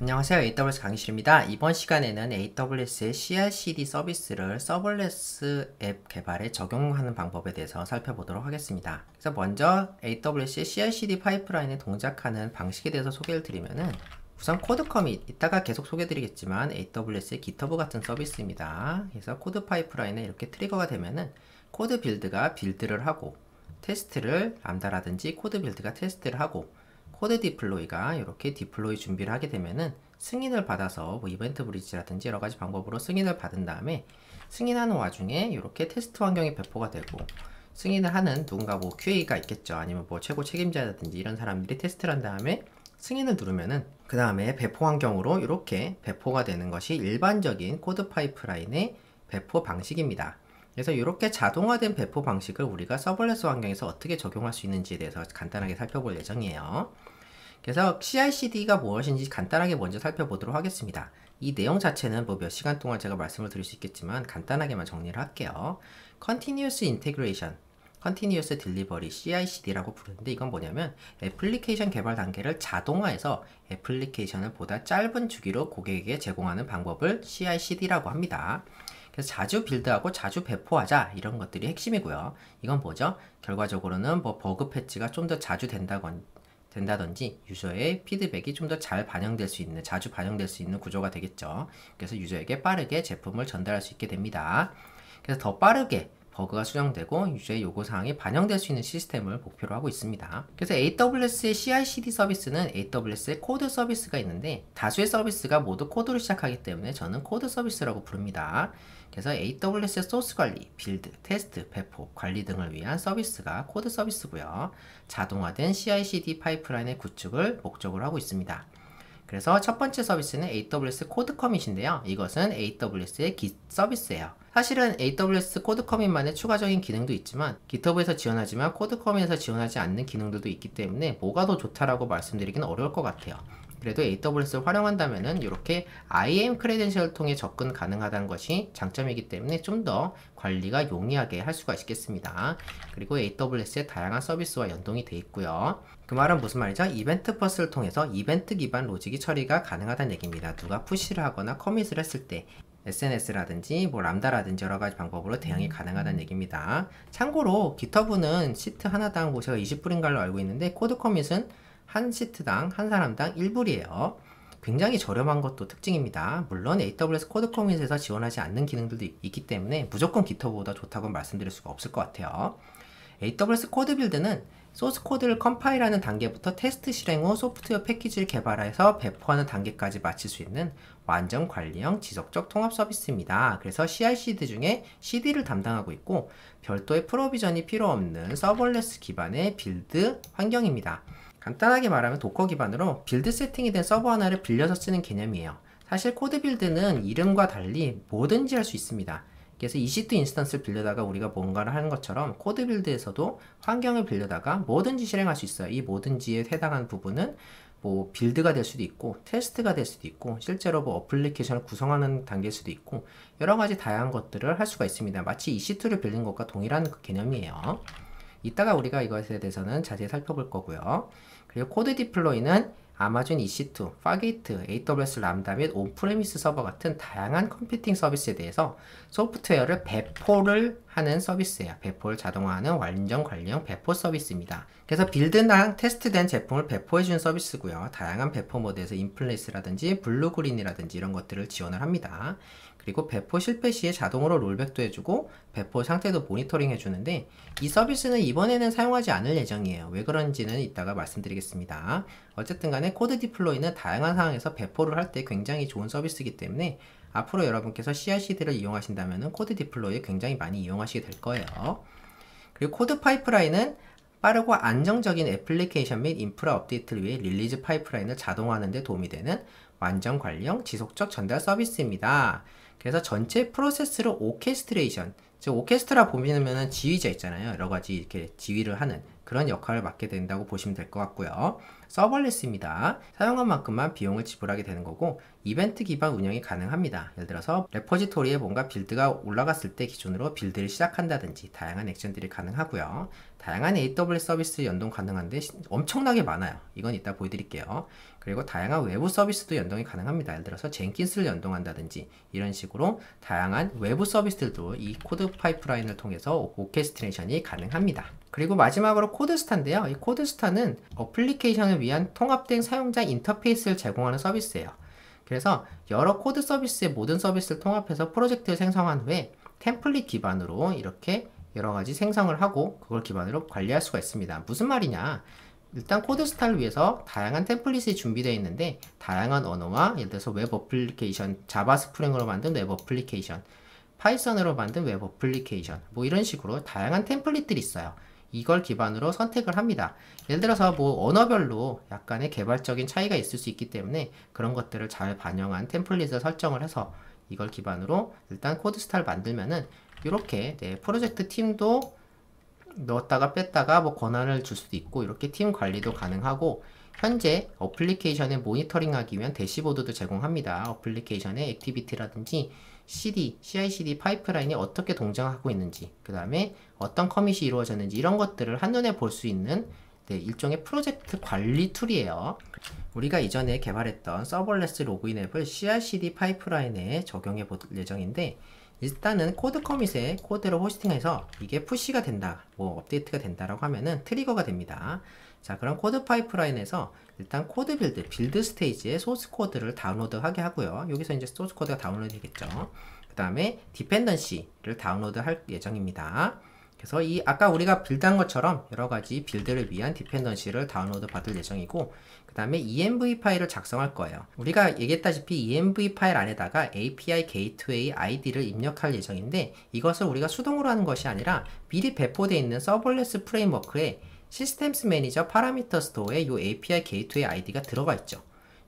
안녕하세요. AWS 강의실입니다. 이번 시간에는 AWS의 CI/CD 서비스를 서블레스 앱 개발에 적용하는 방법에 대해서 살펴보도록 하겠습니다. 그래서 먼저 AWS의 CI/CD 파이프라인에 동작하는 방식에 대해서 소개를 드리면은 우선 코드 커밋, 이따가 계속 소개드리겠지만 AWS의 GitHub 같은 서비스입니다. 그래서 코드 파이프라인에 이렇게 트리거가 되면은 코드 빌드가 빌드를 하고 테스트를 람다라든지 코드 빌드가 테스트를 하고 코드 디플로이가 이렇게 디플로이 준비를 하게 되면은 승인을 받아서 뭐 이벤트 브리지라든지 여러 가지 방법으로 승인을 받은 다음에 승인하는 와중에 이렇게 테스트 환경이 배포가 되고 승인을 하는 누군가 뭐 QA가 있겠죠. 아니면 뭐 최고 책임자라든지 이런 사람들이 테스트를 한 다음에 승인을 누르면은 그 다음에 배포 환경으로 이렇게 배포가 되는 것이 일반적인 코드 파이프라인의 배포 방식입니다. 그래서 이렇게 자동화된 배포 방식을 우리가 서블레스 환경에서 어떻게 적용할 수 있는지에 대해서 간단하게 살펴볼 예정이에요. 그래서 CI/CD가 무엇인지 간단하게 먼저 살펴보도록 하겠습니다. 이 내용 자체는 뭐 몇 시간 동안 제가 말씀을 드릴 수 있겠지만 간단하게만 정리를 할게요. Continuous Integration, Continuous Delivery, CI/CD라고 부르는데 이건 뭐냐면 애플리케이션 개발 단계를 자동화해서 애플리케이션을 보다 짧은 주기로 고객에게 제공하는 방법을 CI/CD라고 합니다. 그래서 자주 빌드하고 자주 배포하자 이런 것들이 핵심이고요. 이건 뭐죠? 결과적으로는 뭐 버그 패치가 좀 더 자주 된다든지 유저의 피드백이 좀 더 잘 반영될 수 있는, 자주 반영될 수 있는 구조가 되겠죠. 그래서 유저에게 빠르게 제품을 전달할 수 있게 됩니다. 그래서 더 빠르게 버그가 수정되고 유저의 요구사항이 반영될 수 있는 시스템을 목표로 하고 있습니다. 그래서 AWS의 CI/CD 서비스는 AWS의 코드 서비스가 있는데 다수의 서비스가 모두 코드로 시작하기 때문에 저는 코드 서비스라고 부릅니다. 그래서 AWS의 소스 관리, 빌드, 테스트, 배포, 관리 등을 위한 서비스가 코드 서비스고요. 자동화된 CI/CD 파이프라인의 구축을 목적으로 하고 있습니다. 그래서 첫 번째 서비스는 AWS 코드 커밋인데요. 이것은 AWS의 Git 서비스예요. 사실은 AWS 코드 커밋만의 추가적인 기능도 있지만 GitHub에서 지원하지만 코드 커밋에서 지원하지 않는 기능들도 있기 때문에 뭐가 더 좋다라고 말씀드리기는 어려울 것 같아요. 그래도 AWS를 활용한다면은 이렇게 IAM 크레덴셜을 통해 접근 가능하다는 것이 장점이기 때문에 좀 더 관리가 용이하게 할 수가 있겠습니다. 그리고 AWS의 다양한 서비스와 연동이 되어 있고요. 그 말은 무슨 말이죠? 이벤트 버스를 통해서 이벤트 기반 로직이 처리가 가능하다는 얘기입니다. 누가 푸시를 하거나 커밋을 했을 때 SNS라든지 뭐 람다라든지 여러 가지 방법으로 대응이 가능하다는 얘기입니다. 참고로 GitHub는 시트 하나당 뭐 제가 20불인가로 알고 있는데 코드 커밋은 한 시트당 한 사람당 1불이에요. 굉장히 저렴한 것도 특징입니다. 물론 AWS 코드 커밋에서 지원하지 않는 기능들도 있기 때문에 무조건 GitHub보다 좋다고 말씀드릴 수가 없을 것 같아요. AWS 코드 빌드는 소스 코드를 컴파일하는 단계부터 테스트 실행 후 소프트웨어 패키지를 개발해서 배포하는 단계까지 마칠 수 있는 완전 관리형 지속적 통합 서비스입니다. 그래서 CI/CD 중에 CD를 담당하고 있고 별도의 프로비전이 필요 없는 서버레스 기반의 빌드 환경입니다. 간단하게 말하면 도커 기반으로 빌드 세팅이 된 서버 하나를 빌려서 쓰는 개념이에요. 사실 코드 빌드는 이름과 달리 뭐든지 할 수 있습니다. 그래서 EC2 인스턴스를 빌려다가 우리가 뭔가를 하는 것처럼 코드 빌드에서도 환경을 빌려다가 뭐든지 실행할 수 있어요. 이 뭐든지에 해당하는 부분은 뭐 빌드가 될 수도 있고 테스트가 될 수도 있고 실제로 뭐 어플리케이션을 구성하는 단계일 수도 있고 여러 가지 다양한 것들을 할 수가 있습니다. 마치 EC2를 빌린 것과 동일한 개념이에요. 이따가 우리가 이것에 대해서는 자세히 살펴볼 거고요. 그리고 코드 디플로이는 아마존 EC2, 파게이트, AWS 람다 및 온프레미스 서버 같은 다양한 컴퓨팅 서비스에 대해서 소프트웨어를 배포를 하는 서비스예요. 배포를 자동화하는 완전 관리형 배포 서비스입니다. 그래서 빌드나 테스트된 제품을 배포해주는 서비스고요. 다양한 배포 모드에서 인플레이스라든지 블루그린이라든지 이런 것들을 지원을 합니다. 그리고 배포 실패 시에 자동으로 롤백도 해주고 배포 상태도 모니터링 해주는데 이 서비스는 이번에는 사용하지 않을 예정이에요. 왜 그런지는 이따가 말씀드리겠습니다. 어쨌든 간에 코드 디플로이는 다양한 상황에서 배포를 할 때 굉장히 좋은 서비스이기 때문에 앞으로 여러분께서 CI/CD를 이용하신다면 코드 디플로이 굉장히 많이 이용하시게 될 거예요. 그리고 코드 파이프라인은 빠르고 안정적인 애플리케이션 및 인프라 업데이트를 위해 릴리즈 파이프라인을 자동화하는 데 도움이 되는 완전 관리형 지속적 전달 서비스입니다. 그래서 전체 프로세스를 오케스트레이션, 즉 오케스트라 보면은 지휘자 있잖아요. 여러 가지 이렇게 지휘를 하는 그런 역할을 맡게 된다고 보시면 될 것 같고요. 서버레스입니다. 사용한 만큼만 비용을 지불하게 되는 거고 이벤트 기반 운영이 가능합니다. 예를 들어서 레포지토리에 뭔가 빌드가 올라갔을 때 기준으로 빌드를 시작한다든지 다양한 액션들이 가능하고요. 다양한 AWS 서비스 연동 가능한데 엄청나게 많아요. 이건 이따 보여드릴게요. 그리고 다양한 외부 서비스도 연동이 가능합니다. 예를 들어서 젠킨스를 연동한다든지 이런 식으로 다양한 외부 서비스들도 이 코드 파이프라인을 통해서 오케스트레이션이 가능합니다. 그리고 마지막으로 코드스타인데요. 이 코드스타는 어플리케이션을 위한 통합된 사용자 인터페이스를 제공하는 서비스예요. 그래서 여러 코드 서비스의 모든 서비스를 통합해서 프로젝트를 생성한 후에 템플릿 기반으로 이렇게 여러가지 생성을 하고 그걸 기반으로 관리할 수가 있습니다. 무슨 말이냐? 일단 코드스타를 위해서 다양한 템플릿이 준비되어 있는데 다양한 언어와 예를 들어서 웹 어플리케이션, 자바 스프링으로 만든 웹 어플리케이션, 파이썬으로 만든 웹 어플리케이션 뭐 이런 식으로 다양한 템플릿들이 있어요. 이걸 기반으로 선택을 합니다. 예를 들어서 뭐 언어별로 약간의 개발적인 차이가 있을 수 있기 때문에 그런 것들을 잘 반영한 템플릿을 설정을 해서 이걸 기반으로 일단 코드스타를 만들면은 이렇게 프로젝트 팀도 넣었다가 뺐다가 뭐 권한을 줄 수도 있고 이렇게 팀 관리도 가능하고 현재 어플리케이션을 모니터링하기 위한 대시보드도 제공합니다. 어플리케이션의 액티비티라든지 CI/CD 파이프라인이 어떻게 동작하고 있는지 그 다음에 어떤 커밋이 이루어졌는지 이런 것들을 한눈에 볼 수 있는 일종의 프로젝트 관리 툴이에요. 우리가 이전에 개발했던 서버레스 로그인 앱을 CI/CD 파이프라인에 적용해 볼 예정인데 일단은 코드 커밋에 코드를 호스팅해서 이게 푸시가 된다, 뭐 업데이트가 된다라고 하면은 트리거가 됩니다. 자, 그럼 코드 파이프라인에서 일단 코드 빌드 스테이지에 소스 코드를 다운로드하게 하고요. 여기서 이제 소스 코드가 다운로드 되겠죠. 그 다음에 디펜던시를 다운로드 할 예정입니다. 그래서 이 아까 우리가 빌드한 것처럼 여러가지 빌드를 위한 디펜던시를 다운로드 받을 예정이고 그 다음에 env 파일을 작성할 거예요. 우리가 얘기했다시피 env 파일 안에다가 API 게이트웨이 아이디를 입력할 예정인데 이것을 우리가 수동으로 하는 것이 아니라 미리 배포되어 있는 서버레스 프레임워크에 시스템스 매니저 파라미터 스토어에 이 API 게이트웨이 아이디가 들어가 있죠.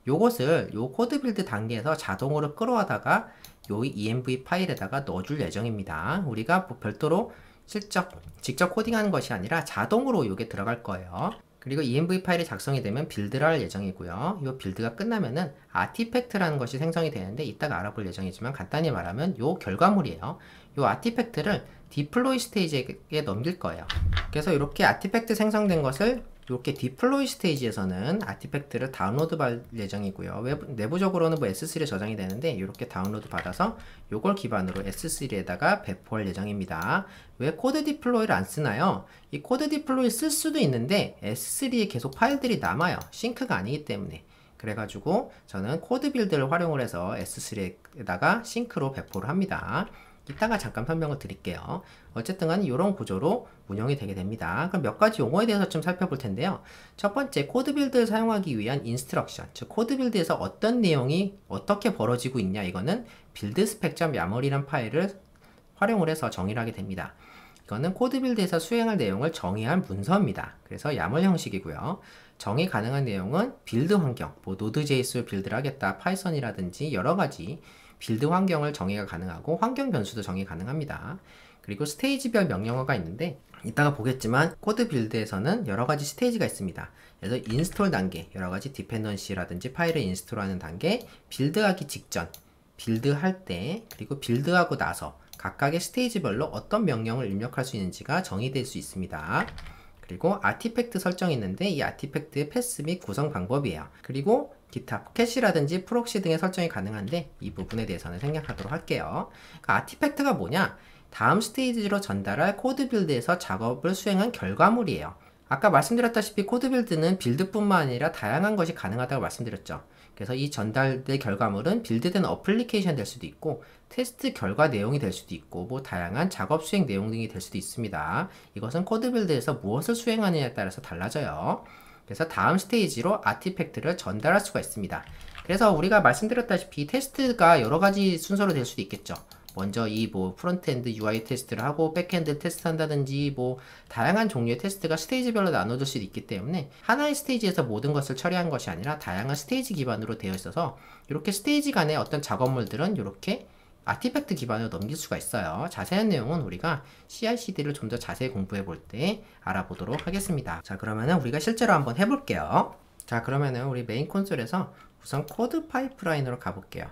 요것을 요 코드 빌드 단계에서 자동으로 끌어와다가 요 env 파일에다가 넣어줄 예정입니다. 우리가 뭐 별도로 직접 코딩하는 것이 아니라 자동으로 이게 들어갈 거예요. 그리고 env 파일이 작성이 되면 빌드를 할 예정이고요. 이 빌드가 끝나면은 아티팩트라는 것이 생성이 되는데 이따가 알아볼 예정이지만 간단히 말하면 요 결과물이에요. 이 아티팩트를 디플로이 스테이지에 넘길 거예요. 그래서 이렇게 아티팩트 생성된 것을 이렇게 디플로이 스테이지에서는 아티팩트를 다운로드 받을 예정이고요. 내부적으로는 뭐 S3에 저장이 되는데 이렇게 다운로드 받아서 이걸 기반으로 S3에다가 배포할 예정입니다. 왜 코드 디플로이를 안 쓰나요? 이 코드 디플로이 쓸 수도 있는데 S3에 계속 파일들이 남아요. 싱크가 아니기 때문에. 그래가지고 저는 코드 빌드를 활용을 해서 S3에다가 싱크로 배포를 합니다. 이따가 잠깐 설명을 드릴게요. 어쨌든 간에 이런 구조로 운영이 되게 됩니다. 그럼 몇 가지 용어에 대해서 좀 살펴볼 텐데요. 첫 번째, 코드 빌드를 사용하기 위한 인스트럭션, 즉 코드 빌드에서 어떤 내용이 어떻게 벌어지고 있냐, 이거는 빌드 spec.yaml이란 파일을 활용을 해서 정의를 하게 됩니다. 이거는 코드 빌드에서 수행할 내용을 정의한 문서입니다. 그래서 YAML 형식이고요. 정의 가능한 내용은 빌드 환경, 뭐 Node.js로 빌드를 하겠다, 파이썬이라든지 여러가지 빌드 환경을 정의가 가능하고 환경 변수도 정의 가능합니다. 그리고 스테이지별 명령어가 있는데 이따가 보겠지만 코드 빌드에서는 여러가지 스테이지가 있습니다. 그래서 인스톨 단계, 여러가지 디펜던시라든지 파일을 인스톨하는 단계, 빌드하기 직전, 빌드할 때, 그리고 빌드하고 나서 각각의 스테이지별로 어떤 명령을 입력할 수 있는지가 정의될 수 있습니다. 그리고 아티팩트 설정이 있는데 이 아티팩트의 패스 및 구성 방법이에요. 그리고 기타 캐시라든지 프록시 등의 설정이 가능한데 이 부분에 대해서는 생략하도록 할게요. 그러니까 아티팩트가 뭐냐? 다음 스테이지로 전달할 코드 빌드에서 작업을 수행한 결과물이에요. 아까 말씀드렸다시피 코드 빌드는 빌드뿐만 아니라 다양한 것이 가능하다고 말씀드렸죠. 그래서 이 전달된 결과물은 빌드된 어플리케이션 될 수도 있고 테스트 결과 내용이 될 수도 있고 뭐 다양한 작업 수행 내용 등이 될 수도 있습니다. 이것은 코드 빌드에서 무엇을 수행하느냐에 따라서 달라져요. 그래서 다음 스테이지로 아티팩트를 전달할 수가 있습니다. 그래서 우리가 말씀드렸다시피 테스트가 여러가지 순서로 될 수도 있겠죠. 먼저 이 뭐 프론트엔드 UI 테스트를 하고 백엔드 테스트 한다든지 뭐 다양한 종류의 테스트가 스테이지별로 나눠질 수도 있기 때문에 하나의 스테이지에서 모든 것을 처리한 것이 아니라 다양한 스테이지 기반으로 되어 있어서 이렇게 스테이지 간의 어떤 작업물들은 이렇게 아티팩트 기반으로 넘길 수가 있어요. 자세한 내용은 우리가 CI/CD를 좀 더 자세히 공부해 볼 때 알아보도록 하겠습니다. 자, 그러면은 우리가 실제로 한번 해볼게요. 자, 그러면은 우리 메인 콘솔에서 우선 코드 파이프라인으로 가볼게요.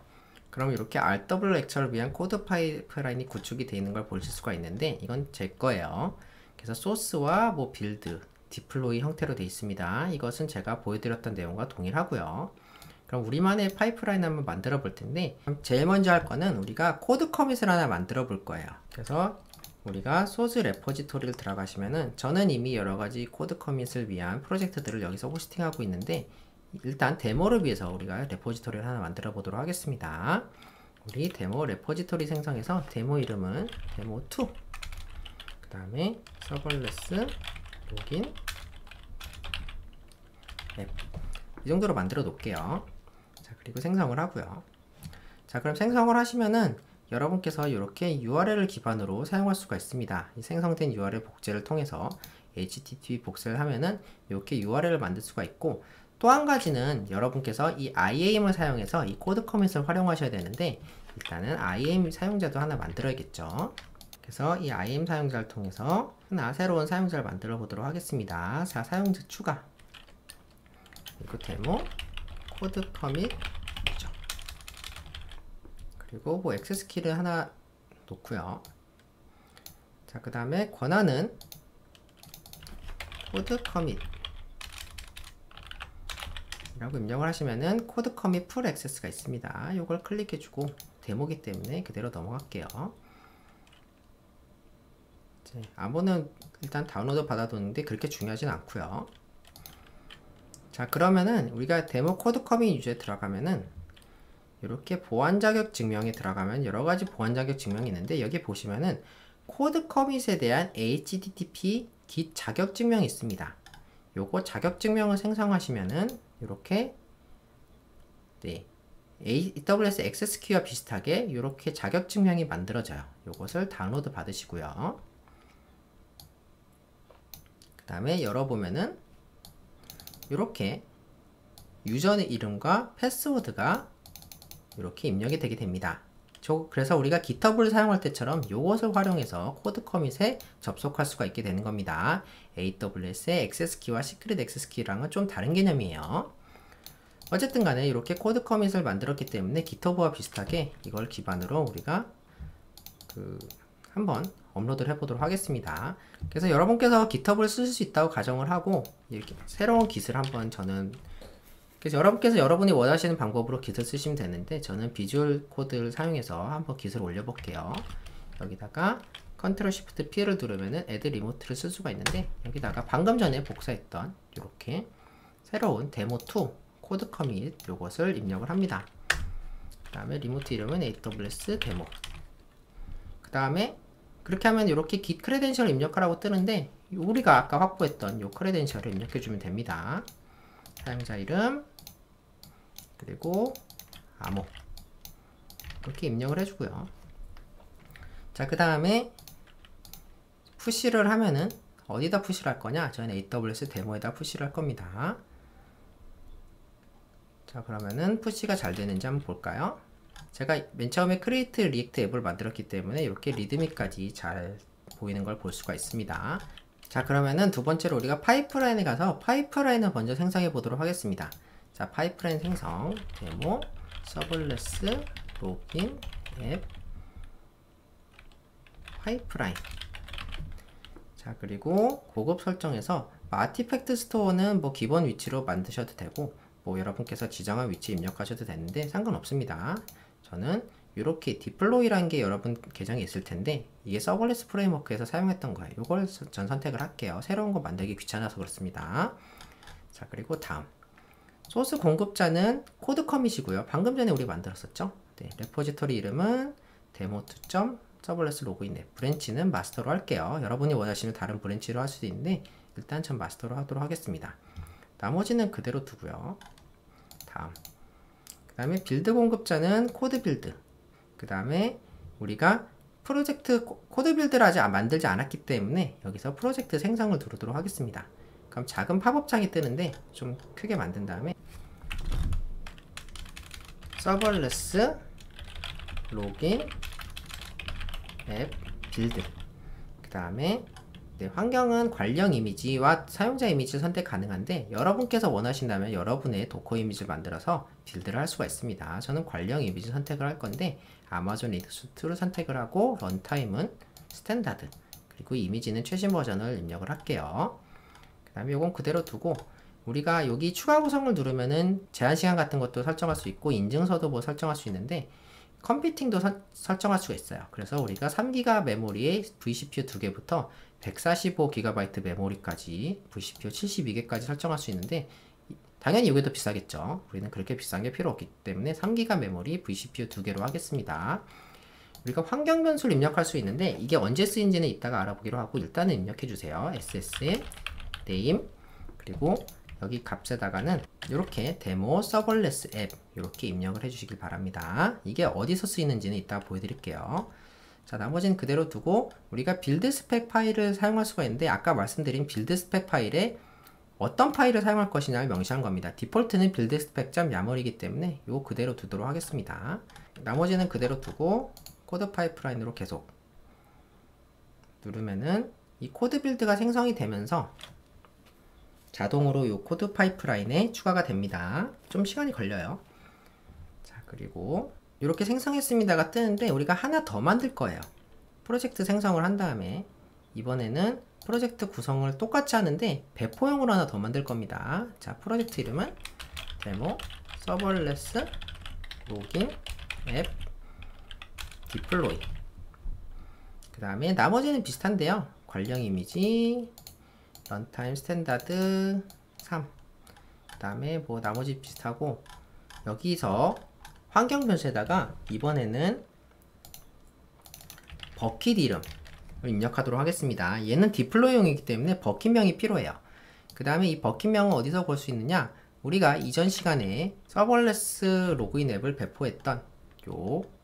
그럼 이렇게 RWX를 위한 코드 파이프라인이 구축이 되어 있는 걸 보실 수가 있는데 이건 제 거예요. 그래서 소스와 뭐 빌드, 디플로이 형태로 되어 있습니다. 이것은 제가 보여드렸던 내용과 동일하고요. 그럼 우리만의 파이프라인 한번 만들어 볼 텐데, 제일 먼저 할 거는 우리가 코드 커밋을 하나 만들어 볼 거예요. 그래서 우리가 소스 레포지토리를 들어가시면은, 저는 이미 여러가지 코드 커밋을 위한 프로젝트들을 여기서 호스팅하고 있는데, 일단 데모를 위해서 우리가 레포지토리를 하나 만들어 보도록 하겠습니다. 우리 데모 레포지토리 생성해서 데모 이름은 데모2, 그 다음에 서벌레스 로긴 앱, 이 정도로 만들어 놓을게요. 자, 그리고 생성을 하고요. 자, 그럼 생성을 하시면은 여러분께서 이렇게 URL을 기반으로 사용할 수가 있습니다. 이 생성된 URL 복제를 통해서 HTTP 복사를 하면은 이렇게 URL을 만들 수가 있고, 또 한 가지는 여러분께서 이 IAM을 사용해서 이 코드 커밋을 활용하셔야 되는데, 일단은 IAM 사용자도 하나 만들어야겠죠. 그래서 이 IAM 사용자를 통해서 하나 새로운 사용자를 만들어 보도록 하겠습니다. 자, 사용자 추가, 그리고 데모 코드 커밋이죠. 그리고 뭐 액세스 키를 하나 놓고요. 자, 그 다음에 권한은 코드 커밋 라고 입력을 하시면은 코드 커밋 풀 액세스가 있습니다. 이걸 클릭해주고, 데모기 때문에 그대로 넘어갈게요. 암호는 일단 다운로드 받아뒀는데 그렇게 중요하진 않고요. 자, 그러면은 우리가 데모 코드 커밋 유저에 들어가면은 이렇게 보안 자격 증명에 들어가면 여러가지 보안 자격 증명이 있는데, 여기 보시면은 코드 커밋에 대한 HTTP git 자격 증명이 있습니다. 요거 자격 증명을 생성하시면은 이렇게 AWS 액세스 키와 비슷하게 이렇게 자격 증명이 만들어져요. 요것을 다운로드 받으시고요. 그 다음에 열어보면은 이렇게 유저의 이름과 패스워드가 이렇게 입력이 되게 됩니다. 그래서 우리가 GitHub을 사용할 때처럼 이것을 활용해서 코드 커밋에 접속할 수가 있게 되는 겁니다. AWS의 액세스 키와 시크릿 액세스 키랑은 좀 다른 개념이에요. 어쨌든 간에 이렇게 코드 커밋을 만들었기 때문에 GitHub와 비슷하게 이걸 기반으로 우리가 한번 업로드를 해보도록 하겠습니다. 그래서 여러분께서 GitHub을 쓰실 수 있다고 가정을 하고, 이렇게 새로운 깃을 한번 그래서 여러분께서 여러분이 원하시는 방법으로 깃을 쓰시면 되는데, 저는 비주얼 코드를 사용해서 한번 깃을 올려볼게요. 여기다가 컨트롤 시프트 P를 누르면은 애드 리모트를 쓸 수가 있는데, 여기다가 방금 전에 복사했던 이렇게 새로운 데모2 코드 커밋 요것을 입력을 합니다. 그 다음에 리모트 이름은 AWS 데모. 그 다음에 그렇게 하면 이렇게 git 크레덴셜 입력하라고 뜨는데, 우리가 아까 확보했던 요 크레덴셜을 입력해주면 됩니다. 사용자 이름, 그리고 암호 이렇게 입력을 해주고요. 자, 그 다음에 푸시를 하면은 어디다 푸시를 할 거냐? 저는 AWS 데모에다 푸시를 할 겁니다. 자, 그러면은 푸시가 잘 되는지 한번 볼까요? 제가 맨 처음에 크리에이트 리액트 앱을 만들었기 때문에 이렇게 리드미까지 잘 보이는 걸 볼 수가 있습니다. 자, 그러면은 두 번째로 우리가 파이프라인에 가서 파이프라인을 먼저 생성해 보도록 하겠습니다. 자, 파이프라인 생성, 데모, 서블레스, 로긴, 앱, 파이프라인. 자, 그리고 고급 설정에서 아티팩트 스토어는 뭐 기본 위치로 만드셔도 되고, 뭐 여러분께서 지정한 위치 입력하셔도 되는데 상관없습니다. 저는 이렇게 디플로이라는 게 여러분 계정에 있을 텐데, 이게 서블레스 프레임워크에서 사용했던 거예요. 이걸 전 선택을 할게요. 새로운 거 만들기 귀찮아서 그렇습니다. 자, 그리고 다음 소스 공급자는 코드 커밋이고요. 방금 전에 우리 만들었었죠. 네, 레포지토리 이름은 데모2 서블레스 로그인 앱, 브랜치는 마스터로 할게요. 여러분이 원하시는 다른 브랜치로 할 수도 있는데 일단 전 마스터로 하도록 하겠습니다. 나머지는 그대로 두고요. 다음, 그 다음에 빌드 공급자는 코드 빌드. 그 다음에 우리가 프로젝트 코드 빌드를 아직 만들지 않았기 때문에 여기서 프로젝트 생성을 누르도록 하겠습니다. 그럼 작은 팝업창이 뜨는데 좀 크게 만든 다음에 서벌레스 로긴 앱 빌드, 그 다음에 환경은 관련 이미지와 사용자 이미지를 선택 가능한데, 여러분께서 원하신다면 여러분의 도커 이미지를 만들어서 빌드를 할 수가 있습니다. 저는 관련 이미지 선택을 할 건데 아마존 리드수트를 선택을 하고, 런타임은 스탠다드, 그리고 이미지는 최신 버전을 입력을 할게요. 그 그 다음에 요건 그대로 두고 우리가 여기 추가 구성을 누르면은 제한시간 같은 것도 설정할 수 있고 인증서도 뭐 설정할 수 있는데 컴퓨팅도 설정할 수가 있어요. 그래서 우리가 3기가 메모리에 vCPU 2개부터 145GB 메모리까지 vCPU 72개까지 설정할 수 있는데 당연히 이게 더 비싸겠죠. 우리는 그렇게 비싼 게 필요 없기 때문에 3기가 메모리 vCPU 2개로 하겠습니다. 우리가 환경 변수를 입력할 수 있는데 이게 언제 쓰인지는 이따가 알아보기로 하고 일단은 입력해 주세요. SSM name 그리고 여기 값에다가는 이렇게 데모 서벌레스 앱 이렇게 입력을 해주시길 바랍니다. 이게 어디서 쓰이는지는 이따가 보여드릴게요. 자, 나머지는 그대로 두고 우리가 빌드 스펙 파일을 사용할 수가 있는데 아까 말씀드린 빌드 스펙 파일에 어떤 파일을 사용할 것이냐를 명시한 겁니다. 디폴트는 빌드 스펙.yaml이기 때문에 이거 그대로 두도록 하겠습니다. 나머지는 그대로 두고 코드 파이프라인으로 계속 누르면은 이 코드 빌드가 생성이 되면서 자동으로 이 코드 파이프라인에 추가가 됩니다. 좀 시간이 걸려요. 자, 그리고 이렇게 생성했습니다가 뜨는데 우리가 하나 더 만들 거예요. 프로젝트 생성을 한 다음에 이번에는 프로젝트 구성을 똑같이 하는데 배포용으로 하나 더 만들 겁니다. 자, 프로젝트 이름은 데모 서벌레스 로긴 앱 디플로이. 그 다음에 나머지는 비슷한데요. 관련 이미지 런타임 스탠다드 3. 그 다음에 뭐 나머지 비슷하고 여기서 환경 변수에다가 이번에는 버킷 이름을 입력하도록 하겠습니다. 얘는 디플로이용이기 때문에 버킷명이 필요해요. 그 다음에 이 버킷명은 어디서 볼 수 있느냐? 우리가 이전 시간에 서벌레스 로그인 앱을 배포했던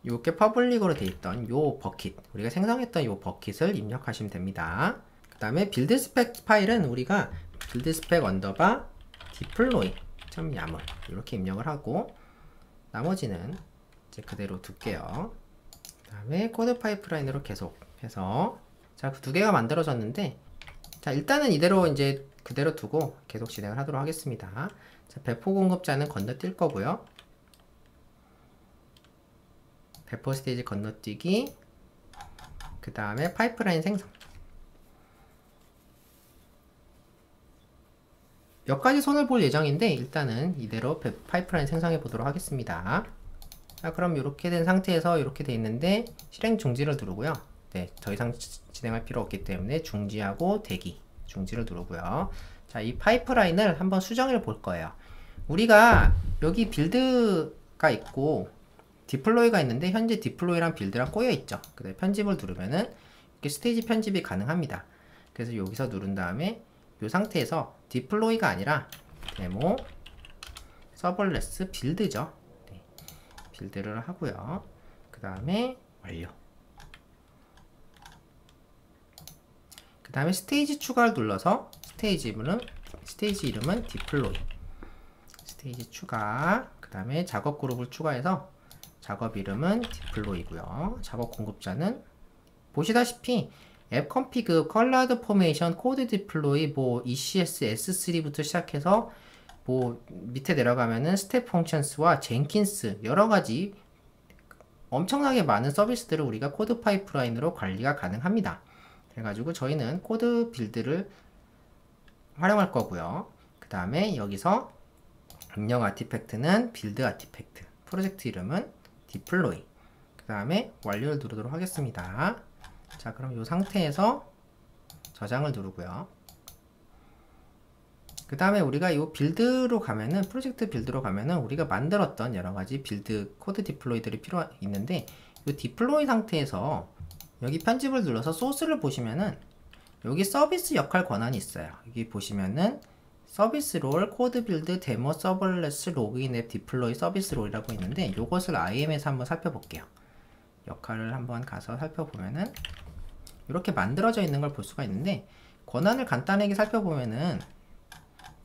요렇게 퍼블릭으로 되어 있던 요 버킷, 우리가 생성했던 요 버킷을 입력하시면 됩니다. 그 다음에 빌드 스펙 파일은 우리가 빌드 스펙 언더바 deploy.yaml 이렇게 입력을 하고 나머지는 이제 그대로 둘게요. 그 다음에 코드 파이프라인으로 계속 해서 자, 그 두 개가 만들어졌는데 자, 일단은 이대로 이제 그대로 두고 계속 진행을 하도록 하겠습니다. 자, 배포 공급자는 건너뛸 거고요. 배포 스테이지 건너뛰기 그 다음에 파이프라인 생성 몇 가지 손을 볼 예정인데 일단은 이대로 파이프라인 생성해 보도록 하겠습니다. 자, 그럼 이렇게 된 상태에서 이렇게 돼 있는데 실행 중지를 누르고요. 네, 더 이상 진행할 필요 없기 때문에 중지하고 대기 중지를 누르고요. 자, 이 파이프라인을 한번 수정해 볼 거예요. 우리가 여기 빌드가 있고 디플로이가 있는데 현재 디플로이랑 빌드랑 꼬여 있죠. 그다음에 편집을 누르면은 이렇게 스테이지 편집이 가능합니다. 그래서 여기서 누른 다음에 이 상태에서 디플로이가 아니라 데모 서벌레스 빌드죠. 네, 빌드를 하고요. 그 다음에 완료. 그 다음에 스테이지 추가를 눌러서 스테이지 이름은 디플로이. 스테이지 추가. 그 다음에 작업 그룹을 추가해서 작업 이름은 디플로이고요. 작업 공급자는 보시다시피 앱 컨피그, 컬러드 포메이션, 코드 디플로이, 뭐 ECS, S3부터 시작해서 뭐 밑에 내려가면은 스텝 펑션스와 젠킨스 여러 가지 엄청나게 많은 서비스들을 우리가 코드 파이프라인으로 관리가 가능합니다. 그래가지고 저희는 코드 빌드를 활용할 거고요. 그 다음에 여기서 입력 아티팩트는 빌드 아티팩트, 프로젝트 이름은 디플로이. 그 다음에 완료를 누르도록 하겠습니다. 자, 그럼 이 상태에서 저장을 누르고요. 그 다음에 우리가 이 빌드로 가면은 프로젝트 빌드로 가면은 우리가 만들었던 여러가지 빌드 코드 디플로이들이 있는데 이 디플로이 상태에서 여기 편집을 눌러서 소스를 보시면은 여기 서비스 역할 권한이 있어요. 여기 보시면은 서비스 롤 코드 빌드 데모 서벌레스 로그인 앱 디플로이 서비스 롤이라고 있는데 이것을 IAM에서 한번 살펴볼게요. 역할을 한번 가서 살펴보면은 이렇게 만들어져 있는 걸 볼 수가 있는데 권한을 간단하게 살펴보면은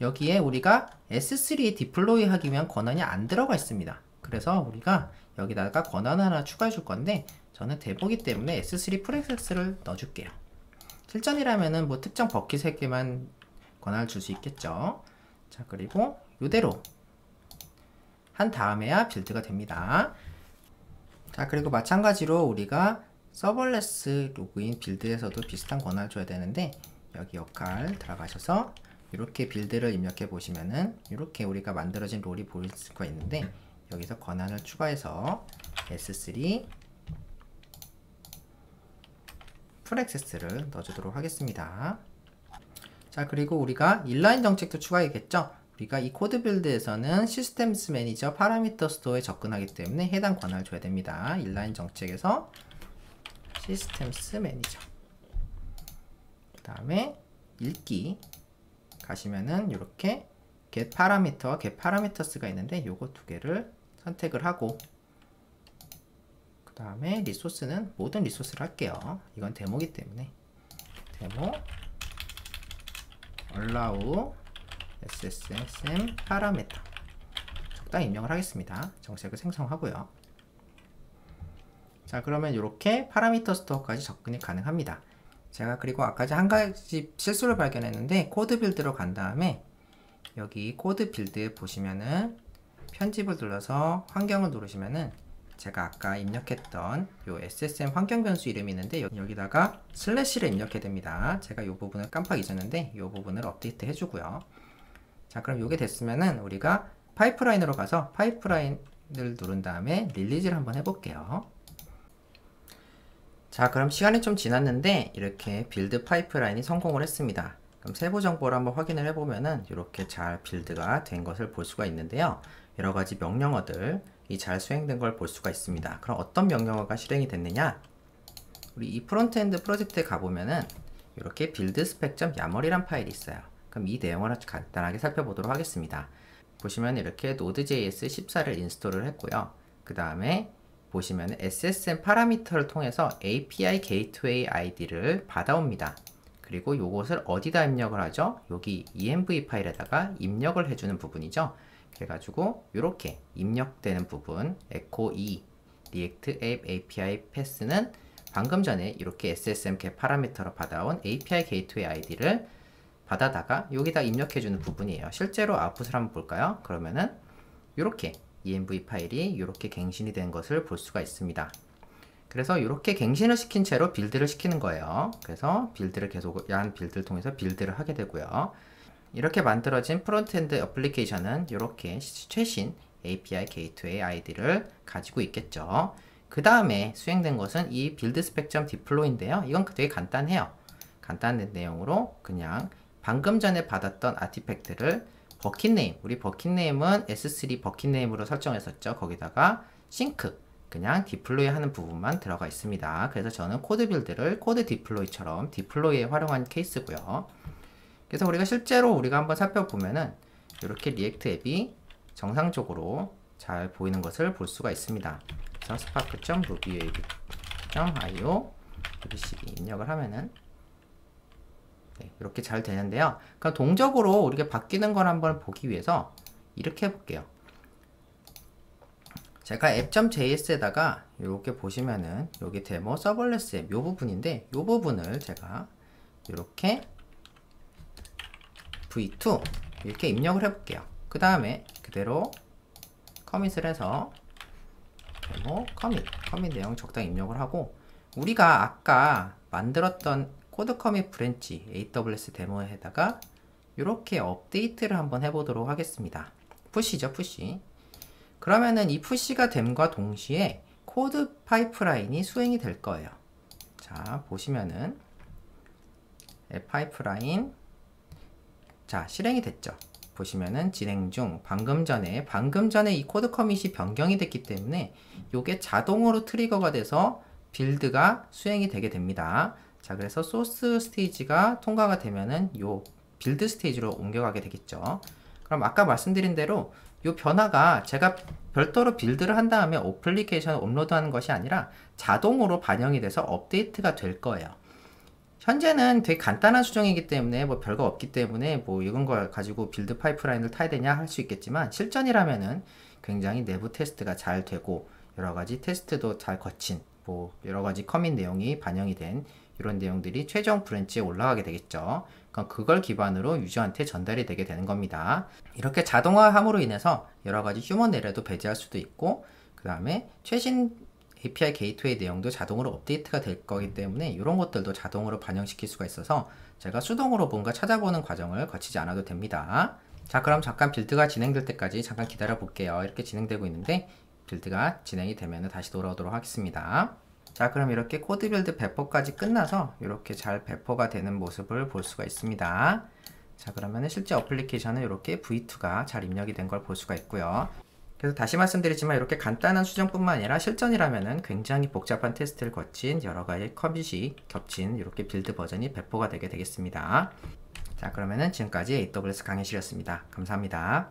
여기에 우리가 S3에 디플로이 하기 위한 권한이 안 들어가 있습니다. 그래서 우리가 여기다가 권한을 하나 추가해 줄 건데 저는 대보기 때문에 S3 프레섹스를 넣어 줄게요. 실전이라면은 뭐 특정 버킷에게만 권한을 줄 수 있겠죠. 자, 그리고 이대로 한 다음에야 빌드가 됩니다. 자, 그리고 마찬가지로 우리가 서벌레스 로그인 빌드에서도 비슷한 권한을 줘야 되는데 여기 역할 들어가셔서 이렇게 빌드를 입력해 보시면은 이렇게 우리가 만들어진 롤이 보일 수가 있는데, 여기서 권한을 추가해서 S3 풀 액세스를 넣어주도록 하겠습니다. 자, 그리고 우리가 인라인 정책도 추가해야겠죠. 우리가 이 코드 빌드에서는 시스템스 매니저 파라미터 스토어에 접근하기 때문에 해당 권한을 줘야 됩니다. 인라인 정책에서 시스템스 매니저, 그 다음에 읽기 가시면은 이렇게 get 파라미터와 get 파라미터스가 있는데 요거 두 개를 선택을 하고, 그 다음에 리소스는 모든 리소스를 할게요. 이건 데모기 때문에 데모 allow SSM 파라미터 적당히 입력을 하겠습니다. 정책을 생성하고요. 자, 그러면 이렇게 파라미터 스토어까지 접근이 가능합니다. 제가 그리고 아까 한 가지 실수를 발견했는데, 코드 빌드로 간 다음에 여기 코드 빌드 보시면은 편집을 눌러서 환경을 누르시면은 제가 아까 입력했던 요 SSM 환경 변수 이름이 있는데 여기다가 슬래시를 입력해야 됩니다. 제가 이 부분을 깜빡 잊었는데 이 부분을 업데이트 해주고요. 자, 그럼 이게 됐으면은 우리가 파이프라인으로 가서 파이프라인을 누른 다음에 릴리즈를 한번 해볼게요. 자, 그럼 시간이 좀 지났는데 이렇게 빌드 파이프라인이 성공을 했습니다. 그럼 세부 정보를 한번 확인을 해보면은 이렇게 잘 빌드가 된 것을 볼 수가 있는데요. 여러가지 명령어들이 잘 수행된 걸 볼 수가 있습니다. 그럼 어떤 명령어가 실행이 됐느냐? 우리 이 프론트엔드 프로젝트에 가보면은 이렇게 빌드 spec.yaml이란 파일이 있어요. 그럼 이 내용을 아주 간단하게 살펴보도록 하겠습니다. 보시면 이렇게 Node.js 14를 인스톨을 했고요. 그 다음에 보시면 SSM 파라미터를 통해서 API 게이트웨이 아이디를 받아옵니다. 그리고 이것을 어디다 입력을 하죠? 여기 env 파일에다가 입력을 해주는 부분이죠. 그래가지고 이렇게 입력되는 부분 echo e react app API pass는 방금 전에 이렇게 SSM get 파라미터로 받아온 API 게이트웨이 아이디를 받아다가 여기다 입력해주는 부분이에요. 실제로 아웃풋을 한번 볼까요? 그러면은 이렇게 env 파일이 이렇게 갱신이 된 것을 볼 수가 있습니다. 그래서 이렇게 갱신을 시킨 채로 빌드를 시키는 거예요. 그래서 빌드를 계속 야한 빌드를 통해서 빌드를 하게 되고요. 이렇게 만들어진 프론트엔드 애플리케이션은 이렇게 최신 API 게이트웨이 아이디를 가지고 있겠죠. 그 다음에 수행된 것은 이 빌드 spec.deploy인데요. 이건 되게 간단해요. 간단한 내용으로 그냥 방금 전에 받았던 아티팩트를 버킷네임, 우리 버킷네임은 S3 버킷네임으로 설정했었죠. 거기다가 싱크, 그냥 디플로이 하는 부분만 들어가 있습니다. 그래서 저는 코드 빌드를 코드 디플로이처럼 디플로이에 활용한 케이스고요. 그래서 우리가 실제로 우리가 한번 살펴보면은 이렇게 리액트 앱이 정상적으로 잘 보이는 것을 볼 수가 있습니다. 그래서 spark.ruby.io ruby12 입력을 하면은 네, 이렇게 잘 되는데요. 그럼 동적으로 우리가 바뀌는 걸 한번 보기 위해서 이렇게 해볼게요. 제가 app.js에다가 이렇게 보시면은 여기 데모 서벌레스 앱 이 부분인데 이 부분을 제가 이렇게 v2 이렇게 입력을 해볼게요. 그 다음에 그대로 커밋을 해서 데모 커밋 내용 적당히 입력을 하고, 우리가 아까 만들었던 코드 커밋 브랜치 AWS 데모에다가 이렇게 업데이트를 한번 해보도록 하겠습니다. 푸시죠, 푸시. 그러면은 이 푸시가 됨과 동시에 코드 파이프라인이 수행이 될 거예요. 자, 보시면은 파이프라인 자, 실행이 됐죠. 보시면은 진행 중, 방금 전에 이 코드 커밋이 변경이 됐기 때문에 이게 자동으로 트리거가 돼서 빌드가 수행이 되게 됩니다. 자, 그래서 소스 스테이지가 통과가 되면은 요 빌드 스테이지로 옮겨가게 되겠죠. 그럼 아까 말씀드린 대로 요 변화가 제가 별도로 빌드를 한 다음에 어플리케이션을 업로드하는 것이 아니라 자동으로 반영이 돼서 업데이트가 될 거예요. 현재는 되게 간단한 수정이기 때문에 뭐 별거 없기 때문에 뭐 이런 걸 가지고 빌드 파이프라인을 타야 되냐 할 수 있겠지만, 실전이라면은 굉장히 내부 테스트가 잘 되고 여러가지 테스트도 잘 거친 뭐 여러가지 커밋 내용이 반영이 된 이런 내용들이 최종 브랜치에 올라가게 되겠죠. 그럼 그걸 기반으로 유저한테 전달이 되게 되는 겁니다. 이렇게 자동화함으로 인해서 여러가지 휴먼 에러도 배제할 수도 있고, 그 다음에 최신 API 게이트웨이 내용도 자동으로 업데이트가 될 거기 때문에 이런 것들도 자동으로 반영시킬 수가 있어서 제가 수동으로 뭔가 찾아보는 과정을 거치지 않아도 됩니다. 자, 그럼 잠깐 빌드가 진행될 때까지 잠깐 기다려 볼게요. 이렇게 진행되고 있는데 빌드가 진행이 되면 다시 돌아오도록 하겠습니다. 자, 그럼 이렇게 코드 빌드 배포까지 끝나서 이렇게 잘 배포가 되는 모습을 볼 수가 있습니다. 자, 그러면 실제 어플리케이션은 이렇게 V2가 잘 입력이 된 걸 볼 수가 있고요. 그래서 다시 말씀드리지만 이렇게 간단한 수정뿐만 아니라 실전이라면은 굉장히 복잡한 테스트를 거친 여러 가지 컴퓨시 겹친 이렇게 빌드 버전이 배포가 되게 되겠습니다. 자, 그러면은 지금까지 AWS 강의실이었습니다. 감사합니다.